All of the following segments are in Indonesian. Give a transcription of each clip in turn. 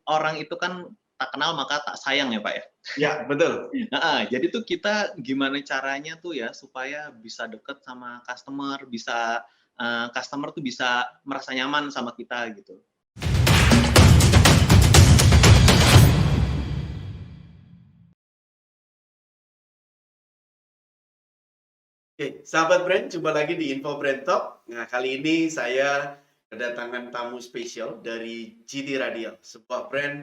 orang itu kan tak kenal maka tak sayang ya, Pak, ya? Ya, betul. Heeh, jadi tuh kita gimana caranya tuh ya supaya bisa deket sama customer, bisa, customer tuh bisa merasa nyaman sama kita gitu. Oke, sahabat brand, jumpa lagi di Info Brand Talk. Nah, kali ini saya kedatangan tamu spesial dari GT Radial, sebuah brand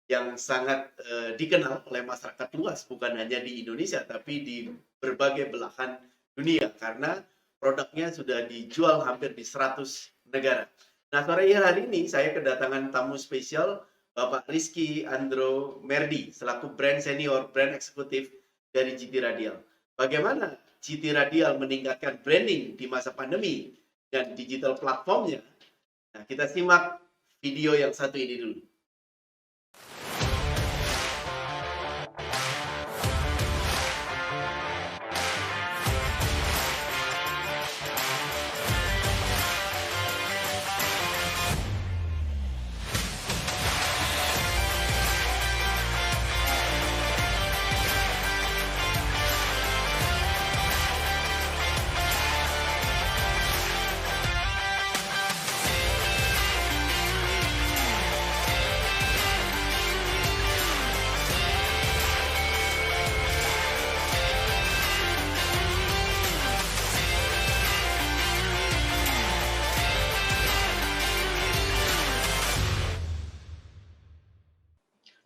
yang sangat dikenal oleh masyarakat luas, bukan hanya di Indonesia, tapi di berbagai belahan dunia, karena produknya sudah dijual hampir di 100 negara. Nah, sore hari ini saya kedatangan tamu spesial, Bapak Rizky Andro Merdi, selaku brand senior, brand eksekutif dari GT Radial. Bagaimana GT Radial meningkatkan branding di masa pandemi dan digital platformnya? Nah, kita simak video yang satu ini dulu.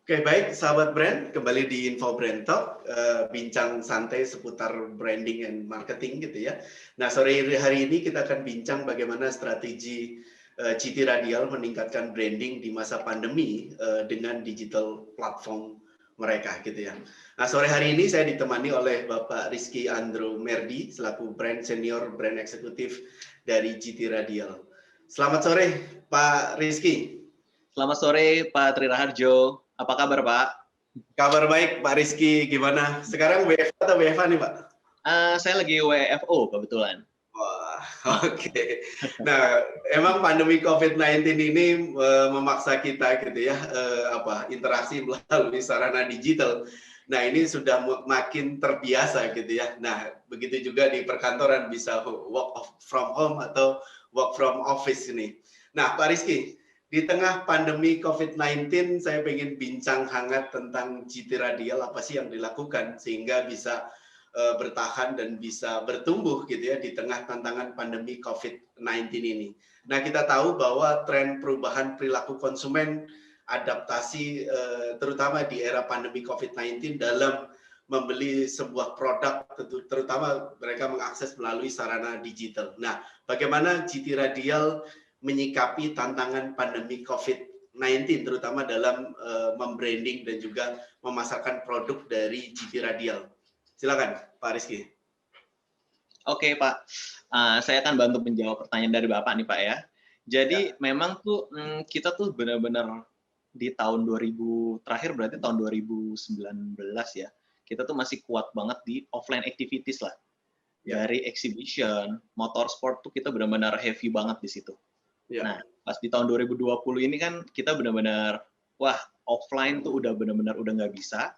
Oke, baik sahabat brand, kembali di Info Brand Talk, bincang santai seputar branding and marketing gitu ya. Nah, sore hari ini kita akan bincang bagaimana strategi GT Radial meningkatkan branding di masa pandemi dengan digital platform mereka gitu ya. Nah, sore hari ini saya ditemani oleh Bapak Rizky Andro Merdi selaku brand senior, brand eksekutif dari GT Radial. Selamat sore, Pak Rizky. Selamat sore, Pak Tri Raharjo. Apa kabar, Pak? Kabar baik, Pak Rizky. Gimana? Sekarang WFH atau WFH nih, Pak? Saya lagi WFO kebetulan. Wah, oke. Nah, emang pandemi COVID-19 ini memaksa kita gitu ya, interaksi melalui sarana digital. Nah, ini sudah makin terbiasa gitu ya. Nah, begitu juga di perkantoran bisa work from home atau work from office ini. Nah, Pak Rizky, di tengah pandemi COVID-19, saya ingin bincang hangat tentang GT Radial, apa sih yang dilakukan sehingga bisa bertahan dan bisa bertumbuh gitu ya di tengah tantangan pandemi COVID-19 ini. Nah, kita tahu bahwa tren perubahan perilaku konsumen, adaptasi terutama di era pandemi COVID-19 dalam membeli sebuah produk, terutama mereka mengakses melalui sarana digital. Nah, bagaimana GT Radial menyikapi tantangan pandemi COVID-19, terutama dalam membranding dan juga memasarkan produk dari GT Radial? Silakan, Pak Rizky. Oke, Pak. Saya akan bantu menjawab pertanyaan dari Bapak nih, Pak ya. Jadi memang tuh kita tuh benar-benar di tahun 2000 terakhir berarti tahun 2019 ya. Kita tuh masih kuat banget di offline activities lah. Dari exhibition, motorsport tuh kita benar-benar heavy banget di situ. Nah, pas di tahun 2020 ini kan kita benar-benar wah, offline tuh udah benar-benar udah nggak bisa.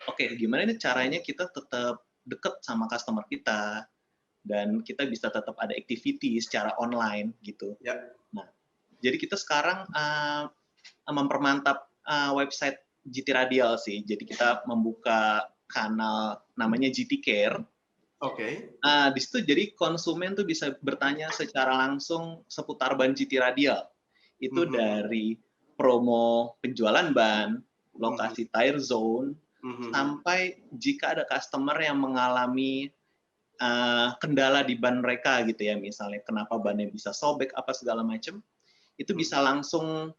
Oke, gimana nih caranya kita tetap deket sama customer kita dan kita bisa tetap ada activity secara online gitu. Nah, jadi kita sekarang mempermantap website GT Radial sih. Jadi kita membuka kanal namanya GT Care. Oke. Di situ jadi konsumen tuh bisa bertanya secara langsung seputar ban GT Radial. Itu dari promo penjualan ban, lokasi tire zone, sampai jika ada customer yang mengalami kendala di ban mereka gitu ya, misalnya kenapa bannya bisa sobek apa segala macam, itu bisa langsung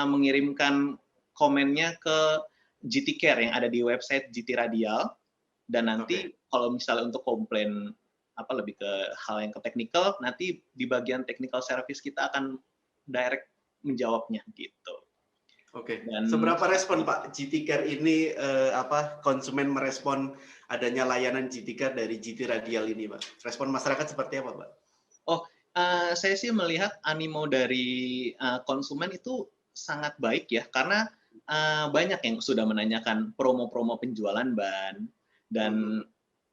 mengirimkan komennya ke GT Care yang ada di website GT Radial, dan nanti kalau misalnya untuk komplain apa lebih ke hal yang ke teknikal, nanti di bagian technical service kita akan direct menjawabnya gitu. Oke. Seberapa respon Pak GT Care ini konsumen merespon adanya layanan GT Care dari GT Radial ini, Pak? Respon masyarakat seperti apa, Pak? Oh, saya sih melihat animo dari konsumen itu sangat baik ya, karena banyak yang sudah menanyakan promo-promo penjualan ban, dan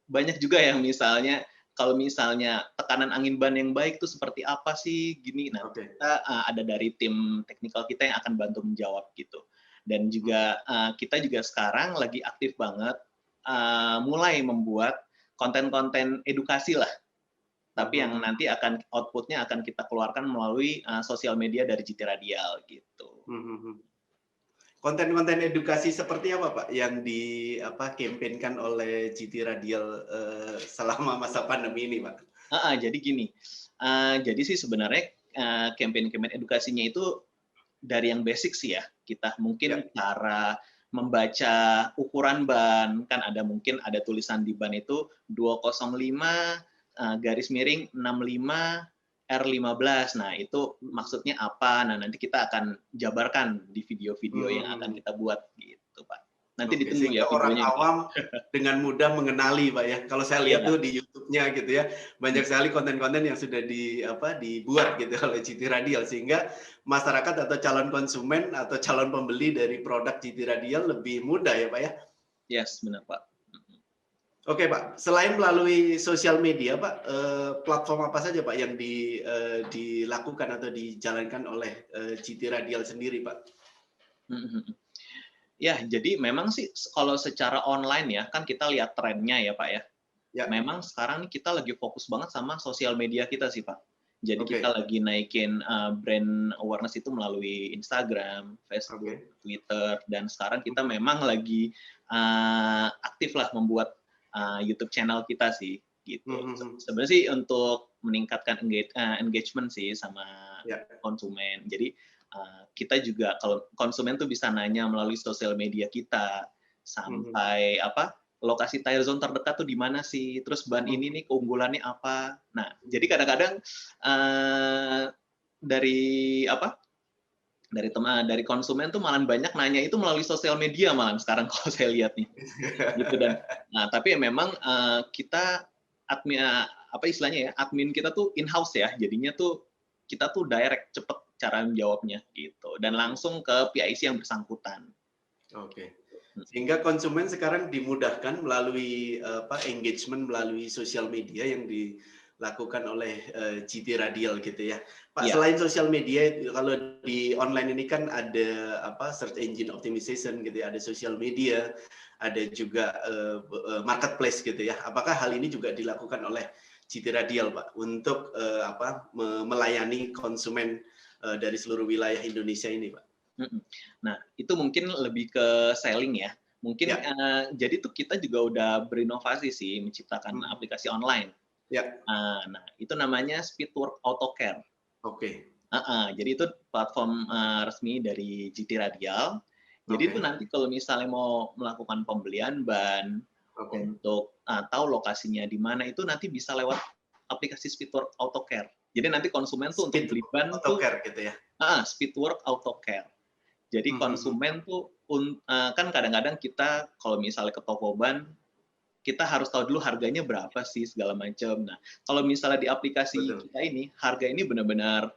banyak juga yang misalnya kalau misalnya tekanan angin ban yang baik itu seperti apa sih, gini. Nah, Oke. kita ada dari tim teknikal kita yang akan bantu menjawab gitu. Dan juga kita juga sekarang lagi aktif banget mulai membuat konten-konten edukasi lah, tapi yang nanti akan output-nya akan kita keluarkan melalui sosial media dari GT Radial gitu. Konten-konten edukasi seperti apa Pak yang campaign-kan oleh GT Radial selama masa pandemi ini Pak? Jadi gini, jadi sih sebenarnya campaign-campaign edukasinya itu dari yang basic sih ya. Kita mungkin Ya. cara membaca ukuran ban, kan mungkin ada tulisan di ban itu 205 garis miring 65 R15. Nah, itu maksudnya apa? Nah, nanti kita akan jabarkan di video-video yang akan kita buat gitu, Pak. Nanti Oke, ditunggu ya sehingga orang videonya, Pak. awam dengan mudah mengenali, Pak ya. Kalau saya lihat Iya. tuh di YouTube-nya gitu ya, banyak sekali konten-konten yang sudah dibuat gitu oleh GT Radial sehingga masyarakat atau calon konsumen atau calon pembeli dari produk GT Radial lebih mudah ya, Pak ya. Yes, benar, Pak. Oke, Pak. Selain melalui sosial media, Pak, platform apa saja, Pak, yang dilakukan atau dijalankan oleh GT Radial sendiri, Pak? Ya, jadi memang sih kalau secara online ya, kan kita lihat trennya ya, Pak ya. Ya. Memang sekarang kita lagi fokus banget sama sosial media kita sih, Pak. Jadi kita Oke. lagi naikin brand awareness itu melalui Instagram, Facebook, Oke. Twitter, dan sekarang kita memang lagi aktif lah membuat YouTube channel kita sih, gitu. Sebenarnya sih untuk meningkatkan engagement sih sama Ya. konsumen. Jadi kita juga kalau konsumen tuh bisa nanya melalui sosial media kita sampai lokasi tire zone terdekat tuh di mana sih, terus ban ini nih keunggulannya apa. Nah, jadi kadang-kadang dari dari konsumen tuh malah banyak nanya itu melalui sosial media malah sekarang kalau saya lihat nih gitu. Dan tapi memang kita admin istilahnya ya, admin kita tuh in house ya, jadinya tuh kita tuh direct cepet cara menjawabnya gitu, dan langsung ke PIC yang bersangkutan. Oke. Sehingga konsumen sekarang dimudahkan melalui engagement melalui sosial media yang dilakukan oleh GT Radial gitu ya. Pak, selain sosial media, kalau di online ini kan ada search engine optimization gitu ya, ada sosial media, ada juga marketplace gitu ya. Apakah hal ini juga dilakukan oleh GT Radial, Pak, untuk melayani konsumen dari seluruh wilayah Indonesia ini, Pak? Nah, itu mungkin lebih ke selling ya. Mungkin jadi tuh kita juga udah berinovasi sih menciptakan aplikasi online. Ya. Nah, itu namanya Speedwork AutoCare. Oke. Jadi itu platform resmi dari GT Radial. Jadi itu nanti kalau misalnya mau melakukan pembelian ban untuk tahu lokasinya di mana, itu nanti bisa lewat aplikasi Speedwork AutoCare. Jadi nanti konsumen tuh untuk beli ban tuh gitu ya. Speedwork AutoCare. Jadi konsumen tuh kan kadang-kadang kita kalau misalnya ke toko ban, kita harus tahu dulu harganya berapa sih segala macam. Nah, kalau misalnya di aplikasi kita ini, harga ini benar-benar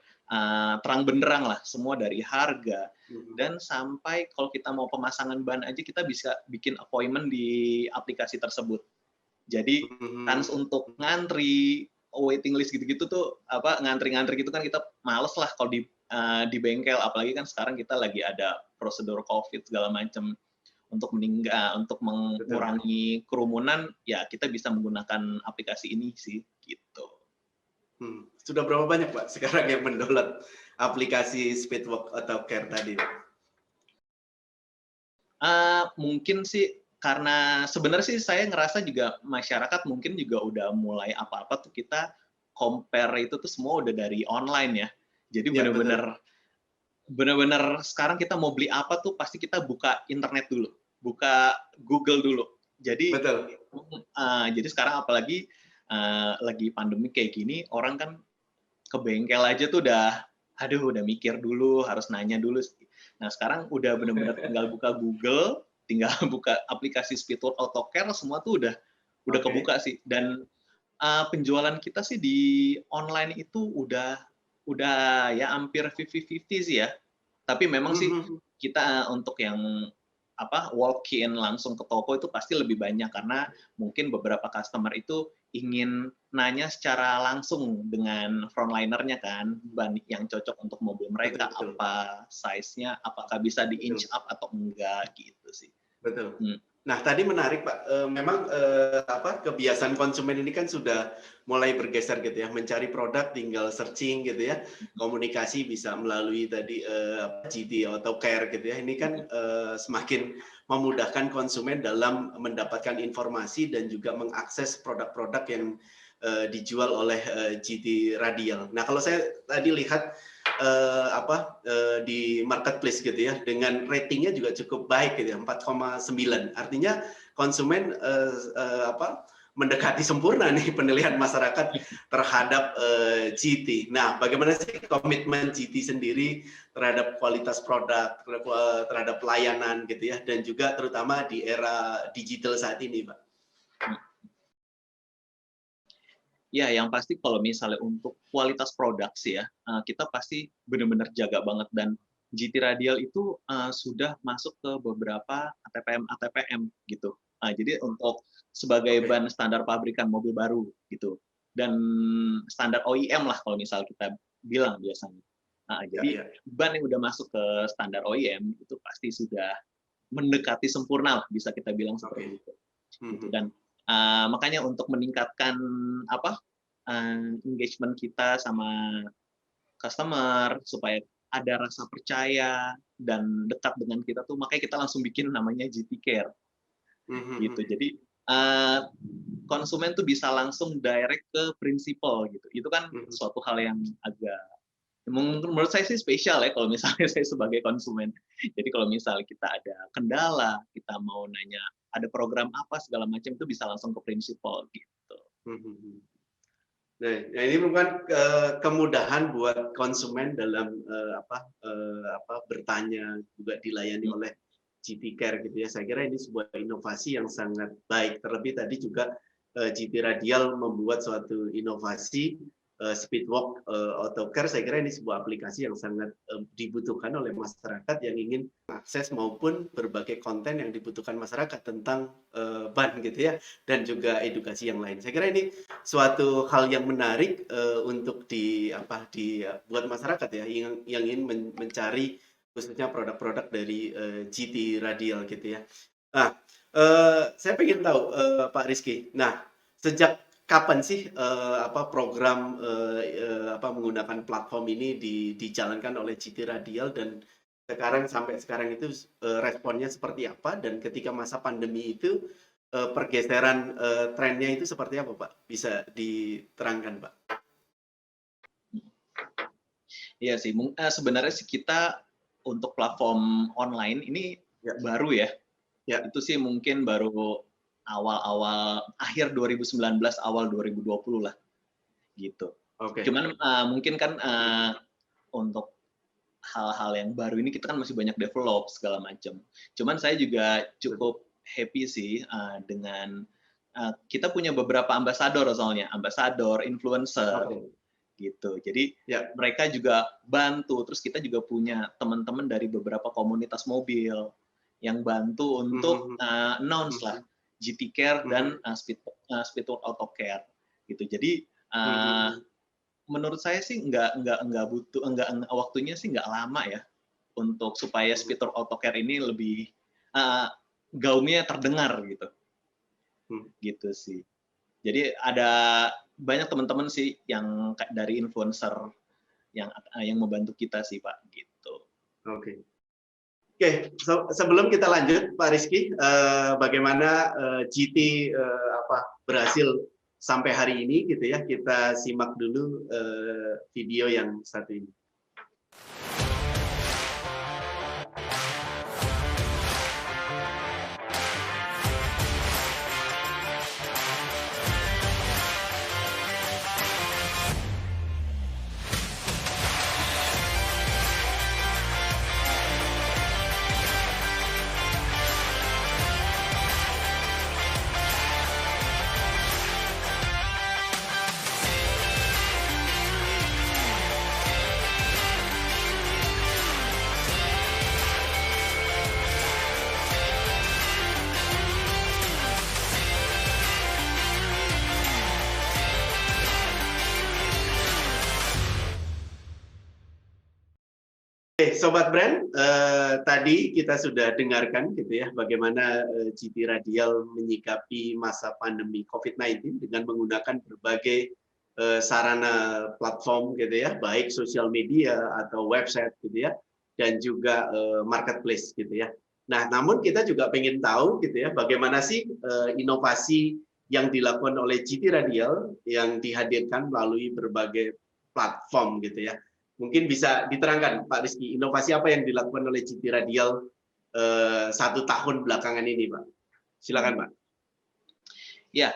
terang benderang lah, semua dari harga dan sampai kalau kita mau pemasangan ban aja kita bisa bikin appointment di aplikasi tersebut. Jadi kans untuk ngantri, waiting list gitu-gitu tuh ngantri-ngantri gitu kan kita males lah kalau di bengkel, apalagi kan sekarang kita lagi ada prosedur COVID segala macam. Untuk mengurangi kerumunan, ya kita bisa menggunakan aplikasi ini sih, gitu. Sudah berapa banyak, Pak, sekarang yang mendownload aplikasi Speedwork AutoCare tadi, Pak? Mungkin sih karena sebenarnya sih saya ngerasa juga masyarakat mungkin juga udah mulai apa-apa tuh kita compare itu tuh semua udah dari online ya. Jadi benar-benar sekarang kita mau beli apa tuh pasti kita buka internet dulu, buka Google dulu. Jadi jadi sekarang apalagi lagi pandemi kayak gini, orang kan ke bengkel aja tuh udah mikir dulu, harus nanya dulu. Nah, sekarang udah benar-benar tinggal buka Google, tinggal buka aplikasi Speedwork AutoCare, semua tuh udah kebuka sih. Dan penjualan kita sih di online itu udah ya hampir 50-50 sih ya. Tapi memang sih Mhm. kita untuk yang walk in langsung ke toko itu pasti lebih banyak karena mungkin beberapa customer itu ingin nanya secara langsung dengan frontlinernya kan, ban yang cocok untuk mobil Betul mereka betul apa size-nya, apakah bisa di-inch betul. up atau enggak gitu sih. Betul. Hmm. Nah, tadi menarik, Pak, memang, kebiasaan konsumen ini kan sudah mulai bergeser gitu ya, mencari produk tinggal searching gitu ya, komunikasi bisa melalui tadi, GD AutoCare gitu ya. Ini kan, semakin memudahkan konsumen dalam mendapatkan informasi dan juga mengakses produk-produk yang, dijual oleh, GT Radial. Nah, kalau saya tadi lihat di marketplace gitu ya, dengan ratingnya juga cukup baik gitu ya, 4,9. Artinya konsumen mendekati sempurna nih penilaian masyarakat terhadap GT. Nah, bagaimana sih komitmen GT sendiri terhadap kualitas produk, terhadap pelayanan gitu ya, dan juga terutama di era digital saat ini, Pak? Ya, yang pasti kalau misalnya untuk kualitas produk sih ya, kita pasti benar-benar jaga banget dan GT Radial itu, sudah masuk ke beberapa ATPM-ATPM gitu. Jadi untuk sebagai Oke, ban standar pabrikan mobil baru gitu, dan standar OEM lah kalau misal kita bilang biasanya. ya Jadi ya. ban yang udah masuk ke standar OEM itu pasti sudah mendekati sempurna lah bisa kita bilang seperti Oke. itu, gitu. Mhm. Dan makanya untuk meningkatkan engagement kita sama customer supaya ada rasa percaya dan dekat dengan kita tuh makanya kita langsung bikin namanya GT Care Mhm gitu. mhm. Jadi uh, konsumen tuh bisa langsung direct ke prinsipal gitu. Itu kan Mhm. suatu hal yang agak menurut saya sih spesial ya kalau misalnya saya sebagai konsumen. Jadi kalau misalnya kita ada kendala, kita mau nanya ada program apa segala macam itu bisa langsung ke prinsipal gitu. Mhm mhm. Nah, ini merupakan, kemudahan buat konsumen dalam, bertanya, juga dilayani Hmm. oleh GT Care gitu ya. Saya kira ini sebuah inovasi yang sangat baik. Terlebih tadi juga, GT Radial membuat suatu inovasi, Speedwalk, AutoCare. Saya kira ini sebuah aplikasi yang sangat, dibutuhkan oleh masyarakat yang ingin akses maupun berbagai konten yang dibutuhkan masyarakat tentang, ban gitu ya, dan juga edukasi yang lain. Saya kira ini suatu hal yang menarik, untuk buat masyarakat ya yang ingin mencari khususnya produk-produk dari, GT Radial gitu ya. Nah, saya pengen tahu, Pak Rizky. Nah, sejak kapan sih, program, menggunakan platform ini dijalankan oleh GT Radial dan sampai sekarang itu, responnya seperti apa? Dan ketika masa pandemi itu, pergeseran, trennya itu seperti apa, Pak? Bisa diterangkan, Pak? Iya sih, sebenarnya sih kita untuk platform online ini Ya, baru ya. ya, Itu sih mungkin baru awal-awal akhir 2019, awal 2020 lah, gitu. oke. Cuman, mungkin kan, Mhm, untuk hal-hal yang baru ini kita kan masih banyak develop segala macam. Cuman saya juga betul. cukup happy sih, dengan, kita punya beberapa ambasador soalnya, ambasador, influencer, Oke, gitu. Jadi ya. mereka juga bantu, terus kita juga punya teman-teman dari beberapa komunitas mobil yang bantu Mhm untuk mhm, announce lah mhm GT Care dan mhm, Speedwalk Auto Care gitu. Jadi mhm mhm, menurut saya sih nggak butuh waktunya sih nggak lama ya untuk supaya mhm Speedwalk Auto Care ini lebih uh, gaungnya terdengar gitu, mhm. gitu sih. Jadi ada banyak teman-teman sih yang dari influencer yang membantu kita sih Pak gitu. Oke. Oke, sebelum kita lanjut, Pak Rizky, bagaimana, GT, berhasil sampai hari ini gitu ya, kita simak dulu, video yang satu ini. Sobat Brand, tadi kita sudah dengarkan gitu ya bagaimana GT Radial menyikapi masa pandemi COVID-19 dengan menggunakan berbagai sarana platform gitu ya, baik sosial media atau website gitu ya, dan juga marketplace gitu ya. Nah, namun kita juga pengen tahu gitu ya, bagaimana sih inovasi yang dilakukan oleh GT Radial yang dihadirkan melalui berbagai platform gitu ya. Mungkin bisa diterangkan Pak Rizky, inovasi apa yang dilakukan oleh GT Radial 1 tahun belakangan ini, Pak? Silakan, Pak. Ya,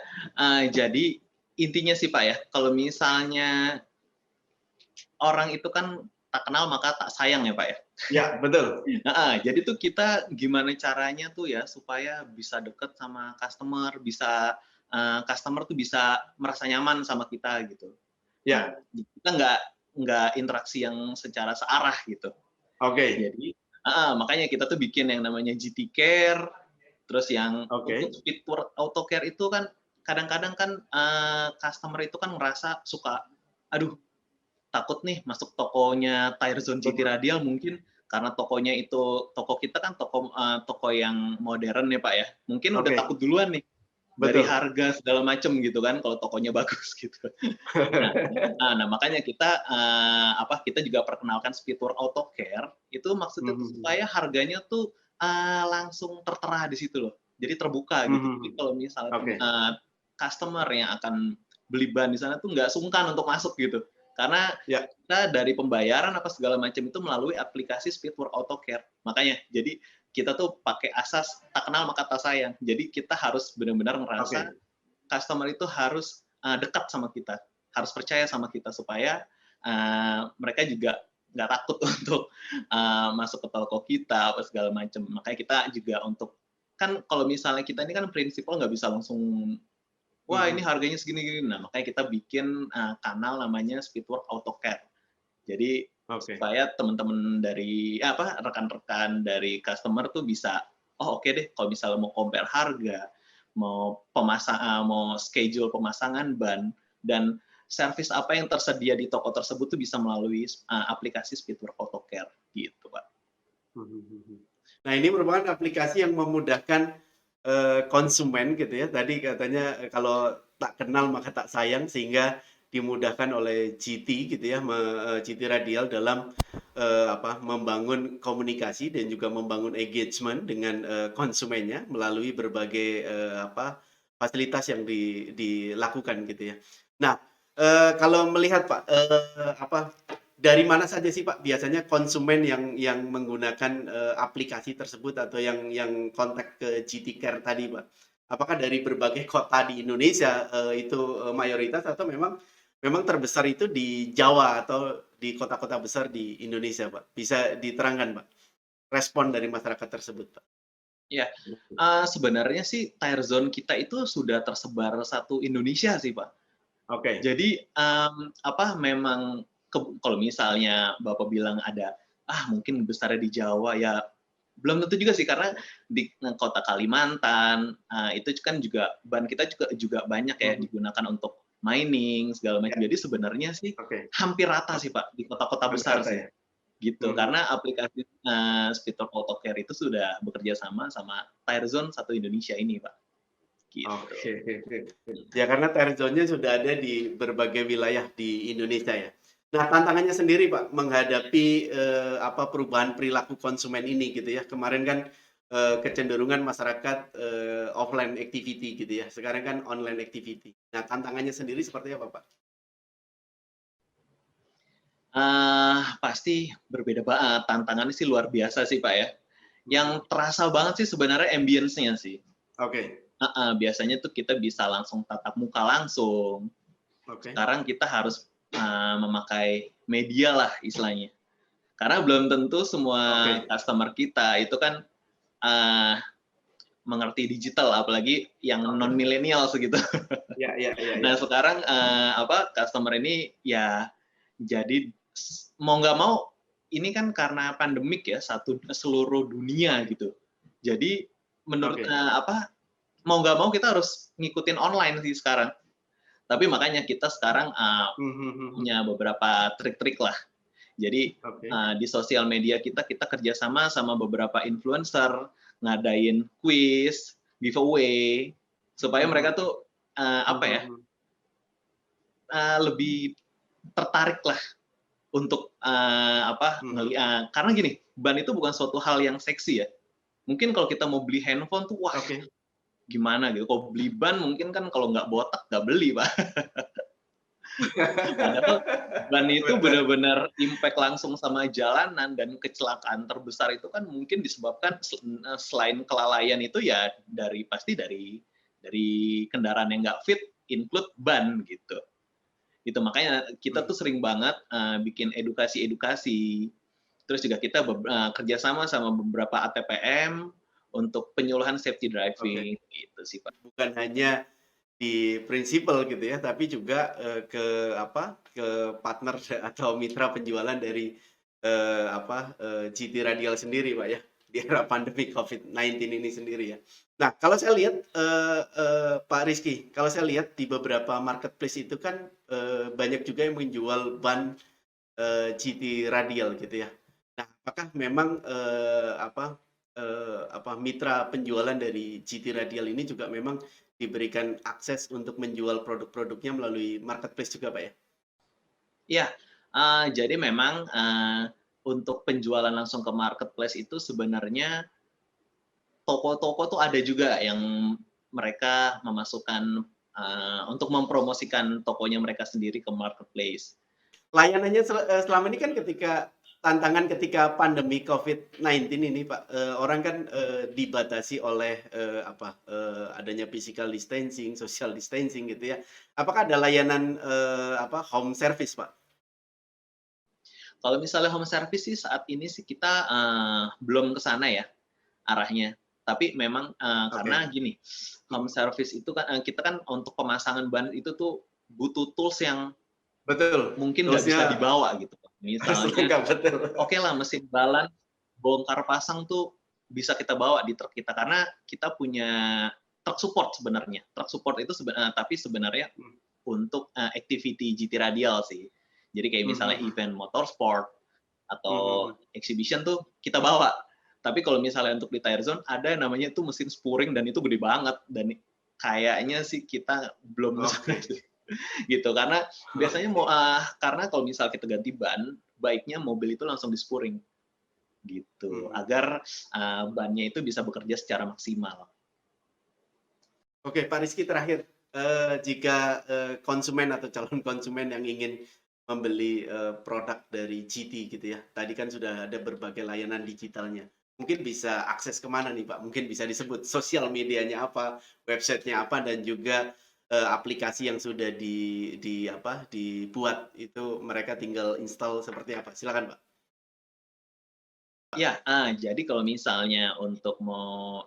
jadi intinya sih Pak ya, kalau misalnya orang itu kan tak kenal maka tak sayang ya Pak ya. Ya, betul. Jadi tuh kita gimana caranya tuh ya supaya bisa deket sama customer, bisa customer tuh bisa merasa nyaman sama kita gitu. Nah, Ya, kita nggak interaksi yang secara searah gitu. oke, Jadi makanya kita tuh bikin yang namanya GT Care, terus yang untuk oke. speed auto care itu kan kadang-kadang kan customer itu kan ngerasa suka, aduh takut nih masuk tokonya Tire Zone GT Betul, Radial mungkin karena tokonya itu toko kita kan toko yang modern ya Pak ya. Mungkin udah oke, takut duluan nih dari betul. harga segala macam gitu kan kalau tokonya bagus gitu. Nah, makanya kita juga perkenalkan fitur auto care itu maksudnya tuh Mhm, supaya harganya tuh langsung tertera di situ loh. Jadi terbuka gitu. Jadi mhm. kalau misalnya Oke, customer yang akan beli ban di sana tuh nggak sungkan untuk masuk gitu. Karena ya, kita dari pembayaran apa segala macam itu melalui aplikasi fitur auto care. Makanya jadi kita tuh pakai asas tak kenal maka tak sayang. Jadi kita harus benar-benar merasa oke. customer itu harus dekat sama kita, harus percaya sama kita supaya mereka juga nggak takut untuk masuk ke toko kita apa segala macam. Makanya kita juga untuk kan kalau misalnya kita ini kan prinsipal nggak bisa langsung wah ini Mhm, harganya segini-gini. Nah makanya kita bikin kanal namanya Speedwork Auto Care. Jadi oke. supaya teman-teman dari rekan-rekan dari customer tuh bisa oh oke deh kalau misalnya mau compare harga, mau schedule pemasangan ban dan service apa yang tersedia di toko tersebut tuh bisa melalui aplikasi Speedwork Auto Care gitu, Pak. Mhm, mhm. Nah, ini merupakan aplikasi yang memudahkan, konsumen gitu ya, tadi katanya, kalau tak kenal maka tak sayang, sehingga dimudahkan oleh GT gitu ya, GT Radial dalam, membangun komunikasi dan juga membangun engagement dengan, konsumennya melalui berbagai, fasilitas yang dilakukan gitu ya. Nah, kalau melihat Pak, dari mana saja sih Pak biasanya konsumen yang menggunakan, aplikasi tersebut atau yang kontak ke GT Care tadi, Pak? Apakah dari berbagai kota di Indonesia, itu, mayoritas atau memang terbesar itu di Jawa atau di kota-kota besar di Indonesia, Pak? Bisa diterangkan, Pak, respon dari masyarakat tersebut, Pak? Ya, sebenarnya sih Tire Zone kita itu sudah tersebar satu Indonesia sih, Pak. Oke. Jadi, memang kalau misalnya Bapak bilang ada, mungkin besarnya di Jawa, ya belum tentu juga sih, karena di kota Kalimantan, itu kan juga ban kita juga banyak ya Mhm. digunakan untuk mining, segala macam. Ya, Jadi sebenarnya sih oke. hampir rata Oke, sih, Pak, di kota-kota hampir besar rata sih, ya? gitu. Mhm. Karena aplikasi, Speedtalk Auto Care itu sudah bekerja sama sama Tirezone satu Indonesia ini, Pak, gitu. Oke. Ya karena time zone-nya sudah ada di berbagai wilayah di Indonesia ya. Nah, tantangannya sendiri Pak, menghadapi, perubahan perilaku konsumen ini gitu ya. Kemarin kan, kecenderungan masyarakat, offline activity gitu ya, sekarang kan online activity. Nah, tantangannya sendiri seperti apa Pak? Pasti berbeda banget, tantangannya sih luar biasa sih, Pak, ya. Yang Mhm. terasa banget sih sebenarnya ambience-nya sih. Oke, Biasanya tuh kita bisa langsung tatap muka langsung. oke, Sekarang kita harus memakai media lah istilahnya. Karena belum tentu semua oke. customer kita itu kan uh, mengerti digital, apalagi yang non Oke. milenial segitu. Ya, ya, ya, Nah ya. sekarang customer ini ya jadi mau nggak mau ini kan karena pandemik ya seluruh dunia gitu. Jadi menurut Oke. mau nggak mau kita harus ngikutin online sih sekarang. Tapi makanya kita sekarang Mhm, mhm, punya beberapa trik-trik lah Jadi Oke. di sosial media kita kerjasama sama beberapa influencer, ngadain quiz, giveaway, supaya Mhm, mereka tuh apa mhm, ya, mhm. lebih tertarik lah untuk apa Mhm. karena gini, ban itu bukan suatu hal yang seksi ya. Mungkin kalau kita mau beli handphone tuh, wah Oke. gimana gitu. Kalau beli ban mungkin kan kalau nggak botak nggak beli, Pak. Padahal ban itu Betul. benar-benar impact langsung sama jalanan dan kecelakaan terbesar itu kan mungkin disebabkan selain kelalaian itu ya dari kendaraan yang nggak fit include ban gitu. Gitu makanya kita Mmm, tuh sering banget bikin edukasi-edukasi. Terus juga kita kerjasama sama beberapa ATPM untuk penyuluhan safety oke. driving gitu sih, Pak. Bukan hanya di prinsipal gitu ya, tapi juga, ke apa, ke partner atau mitra penjualan dari, GT Radial sendiri, Pak, ya, di era pandemi COVID-19 ini sendiri ya. Nah, kalau saya lihat, Pak Rizky, kalau saya lihat di beberapa marketplace itu kan, banyak juga yang menjual ban, GT Radial gitu ya. Nah, apakah memang, mitra penjualan dari GT Radial ini juga memang diberikan akses untuk menjual produk-produknya melalui marketplace juga, Pak, ya? Iya, jadi memang, untuk penjualan langsung ke marketplace itu sebenarnya toko-toko tuh ada juga yang mereka memasukkan, untuk mempromosikan tokonya mereka sendiri ke marketplace. Layanannya selama ini kan ketika tantangan ketika pandemi COVID-19 ini, Pak, orang kan, dibatasi oleh, adanya physical distancing, social distancing gitu ya. Apakah ada layanan, home service, Pak? Kalau misalnya home service sih saat ini sih kita, belum ke sana ya arahnya. Tapi memang, karena Oke. gini, home Mhm. service itu kan, kita kan untuk pemasangan ban itu tuh butuh tools yang Betul, mungkin nggak bisa toolsnya dibawa gitu. harus Misalnya, lengkap, betul. oke lah mesin balance, bongkar pasang tuh bisa kita bawa di truk kita, karena kita punya truk support sebenarnya. Truk support itu tapi sebenarnya Mmm, untuk, activity GT radial sih. Jadi kayak mhm, misalnya mhm. event motorsport Mhm, atau mhm. exhibition tuh kita bawa. Tapi kalau misalnya untuk di tire zone ada yang namanya itu mesin spuring dan itu gede banget dan kayaknya sih kita belum ke sana Oke. sih. Gitu, karena biasanya Oke. karena kalau misal kita ganti ban, baiknya mobil itu langsung di-spuring, gitu, Mhm. agar, bannya itu bisa bekerja secara maksimal. Oke, Pak Rizky terakhir, jika, konsumen atau calon konsumen yang ingin membeli, produk dari GT gitu ya, tadi kan sudah ada berbagai layanan digitalnya. Mungkin bisa akses ke mana nih, Pak? Mungkin bisa disebut sosial medianya apa, website-nya apa, dan juga, aplikasi yang sudah dibuat itu mereka tinggal install seperti apa? Silakan, Pak. Ya, jadi kalau misalnya untuk mau,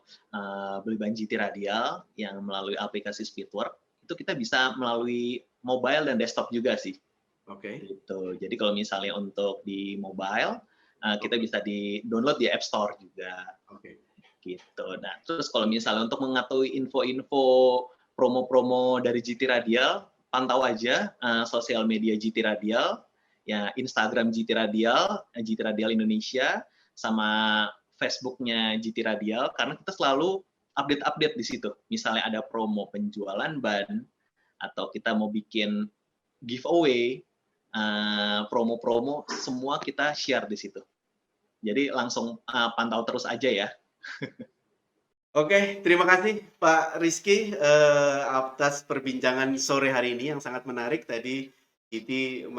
beli ban GT radial yang melalui aplikasi Speedwork, itu kita bisa melalui mobile dan desktop juga sih, Oke, gitu. Jadi kalau misalnya untuk di mobile, kita oke, bisa di-download di App Store juga. oke. Gitu. Nah, terus kalau misalnya untuk mengetahui info-info promo-promo dari GT Radial, pantau aja sosial media GT Radial, ya Instagram GT Radial, GT Radial Indonesia, sama Facebooknya GT Radial, karena kita selalu update-update di situ. Misalnya ada promo penjualan ban, atau kita mau bikin giveaway, promo-promo, semua kita share di situ. Jadi langsung pantau terus aja ya. Oke, terima kasih Pak Rizky, atas perbincangan sore hari ini yang sangat menarik. Tadi GT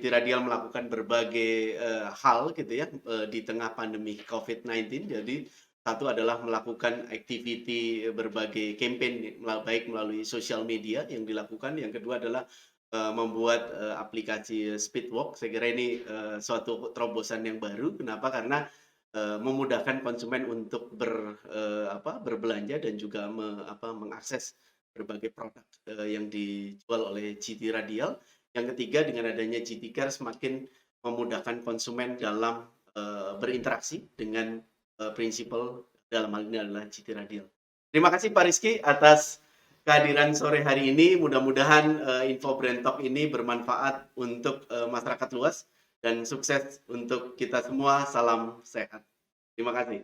Radial melakukan berbagai, hal gitu ya, di tengah pandemi COVID-19. Jadi, satu adalah melakukan activity berbagai campaign baik melalui sosial media yang dilakukan, yang kedua adalah, membuat, aplikasi Speedwalk. Saya kira ini, suatu terobosan yang baru. Kenapa? Karena memudahkan konsumen untuk berbelanja dan juga mengakses berbagai produk, yang dijual oleh GT Radial. Yang ketiga, dengan adanya GT Care semakin memudahkan konsumen dalam, berinteraksi dengan, prinsipal dalam hal ini adalah GT Radial. Terima kasih Pak Rizky atas kehadiran sore hari ini. Mudah-mudahan, info Brand Talk ini bermanfaat untuk, masyarakat luas. dan sukses untuk kita semua. Salam sehat. Terima kasih.